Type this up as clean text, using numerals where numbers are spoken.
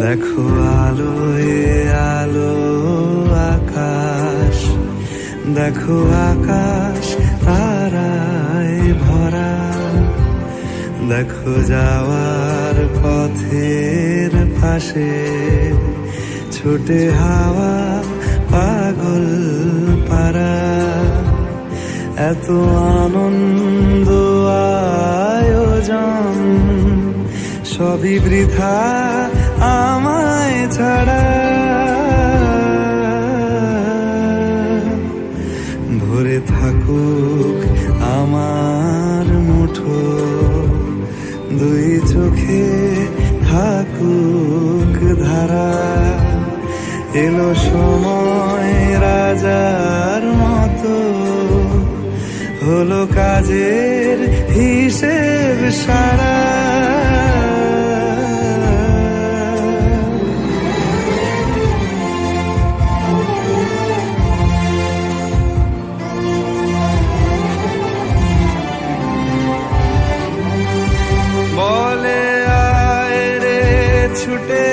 দেখো আলোয় আলো আকাশ, দেখো আকাশ তারায় ভরা, দেখো যাওয়ার পথের পাশে ছুটে হাওয়া পাগল পারা। এত আনন্দ আয়োজন সবই বৃথা আমায় ছাড়া। ভরে থাকুক আমার মুঠো, দুই চোখে থাকুক ধারা। এলো সময় রাজার মতো, হলো কাজের হিসেব সারা। বলে আয় রে ছুটে